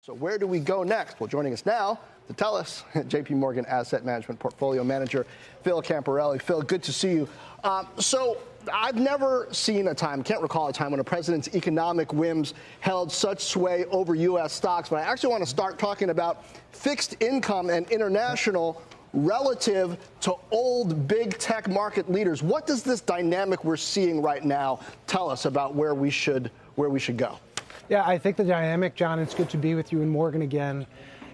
So where do we go next? Well, joining us now to tell us, JPMorgan Asset Management Portfolio Manager Phil Camporeale. Phil, good to see you. So I've never seen a time, can't recall a time when a president's economic whims held such sway over U.S. stocks. But I actually want to start talking about fixed income and international relative to old big tech market leaders. What does this dynamic we're seeing right now tell us about where we should go? Yeah, I think the dynamic, John, it's good to be with you and Morgan again,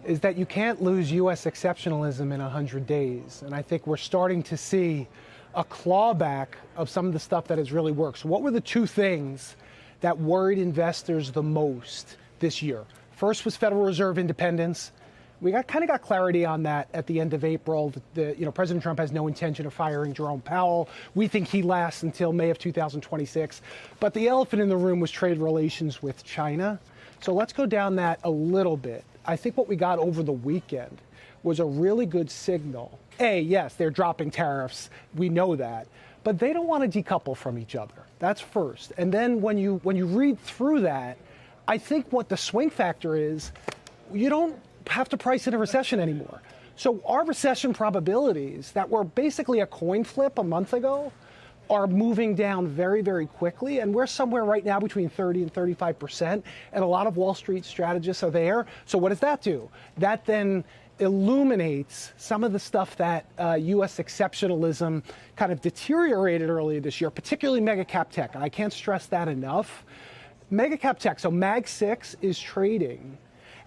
is that you can't lose U.S. exceptionalism in 100 days. And I think we're starting to see a clawback of some of the stuff that has really worked. So what were the two things that worried investors the most this year? First was Federal Reserve independence. We kind of got clarity on that at the end of April. President Trump has no intention of firing Jerome Powell. We think he lasts until May of 2026. But the elephant in the room was trade relations with China. So let's go down that a little bit. I think what we got over the weekend was a really good signal. Yes, they're dropping tariffs. We know that. But they don't want to decouple from each other. That's first. And then when you read through that, I think what the swing factor is, you don't have to price in a recession anymore. So our recession probabilities that were basically a coin flip a month ago are moving down very, very quickly. And we're somewhere right now between 30 and 35%. And a lot of Wall Street strategists are there. So what does that do? That then illuminates some of the stuff that U.S. exceptionalism kind of deteriorated earlier this year, particularly mega cap tech. And I can't stress that enough. Mega cap tech, so Mag 6 is trading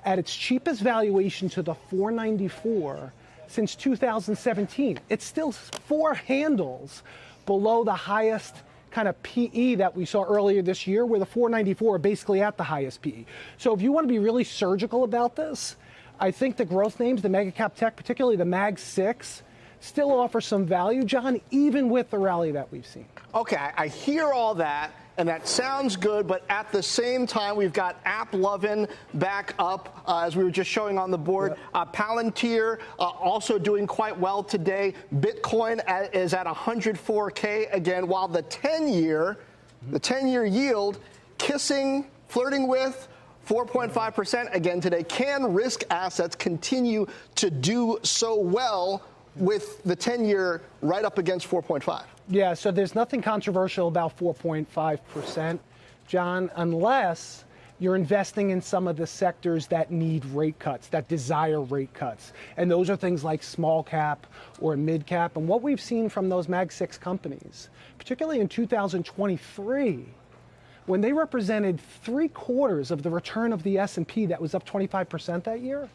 at its cheapest valuation to the 494 since 2017. It's still 4 handles below the highest kind of PE that we saw earlier this year, where the 494 are basically at the highest PE. So if you want to be really surgical about this, I think the growth names, the mega cap tech, particularly the Mag 6, still offer some value, John, even with the rally that we've seen. Okay, I hear all that, and that sounds good, but at the same time, we've got AppLovin back up, as we were just showing on the board. Yep. Palantir also doing quite well today. Bitcoin is at 104K again, while the 10-year yield flirting with 4.5% again today. Can risk assets continue to do so well with the 10-year right up against 4.5? Yeah, so there's nothing controversial about 4.5%, John, unless you're investing in some of the sectors that need rate cuts, that desire rate cuts. And those are things like small cap or mid cap. And what we've seen from those Mag 6 companies, particularly in 2023, when they represented 3/4 of the return of the S&P that was up 25% that year,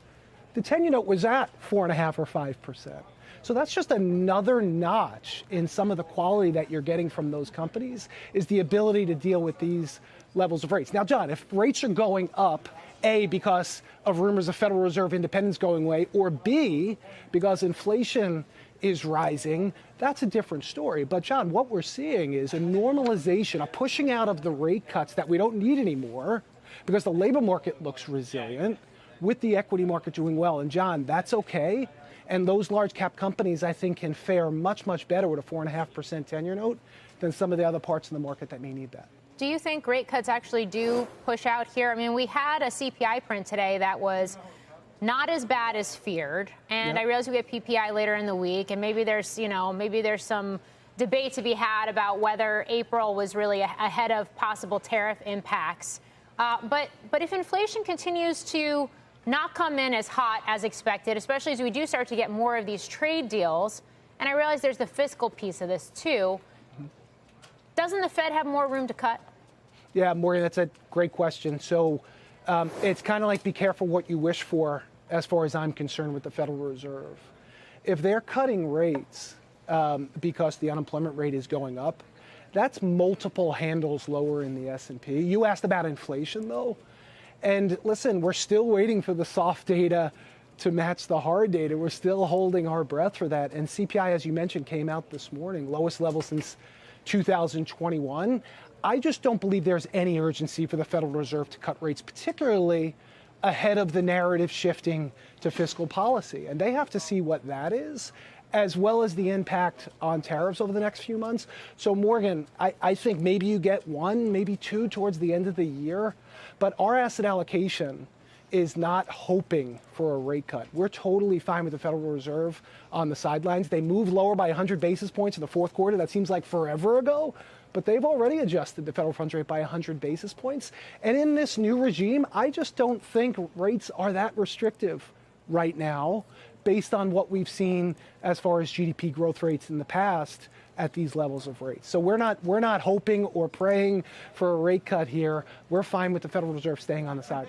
the 10-year note was at 4.5 or 5%. So that's just another notch in some of the quality that you're getting from those companies, is the ability to deal with these levels of rates. Now, John, if rates are going up, A, because of rumors of Federal Reserve independence going away, or B, because inflation is rising, that's a different story. But, John, what we're seeing is a normalization, a pushing out of the rate cuts that we don't need anymore because the labor market looks resilient with the equity market doing well. And, John, that's okay. And those large cap companies, I think, can fare much, much better with a 4.5% 10-year note than some of the other parts in the market that may need that. Do you think rate cuts actually do push out here? I mean, we had a CPI print today that was not as bad as feared. And I realize we get PPI later in the week, and maybe there's some debate to be had about whether April was really ahead of possible tariff impacts. But if inflation continues to not come in as hot as expected, especially as we do start to get more of these trade deals, and I realize there's the fiscal piece of this too, doesn't the Fed have more room to cut? Yeah, Morgan, that's a great question. So it's kind of like be careful what you wish for as far as I'm concerned with the Federal Reserve. If they're cutting rates because the unemployment rate is going up, that's multiple handles lower in the S&P. You asked about inflation, though. And listen, we're still waiting for the soft data to match the hard data. We're still holding our breath for that. And CPI, as you mentioned, came out this morning, lowest level since 2021. I just don't believe there's any urgency for the Federal Reserve to cut rates, particularly ahead of the narrative shifting to fiscal policy. And they have to see what that is, as well as the impact on tariffs over the next few months. So, Morgan, I think maybe you get one, maybe two towards the end of the year. But our asset allocation is not hoping for a rate cut. We're totally fine with the Federal Reserve on the sidelines. They moved lower by 100 basis points in the fourth quarter. That seems like forever ago, but they've already adjusted the federal funds rate by 100 basis points. And in this new regime, I just don't think rates are that restrictive right now based on what we've seen as far as GDP growth rates in the past at these levels of rates. So we're not hoping or praying for a rate cut here. We're fine with the Federal Reserve staying on the side.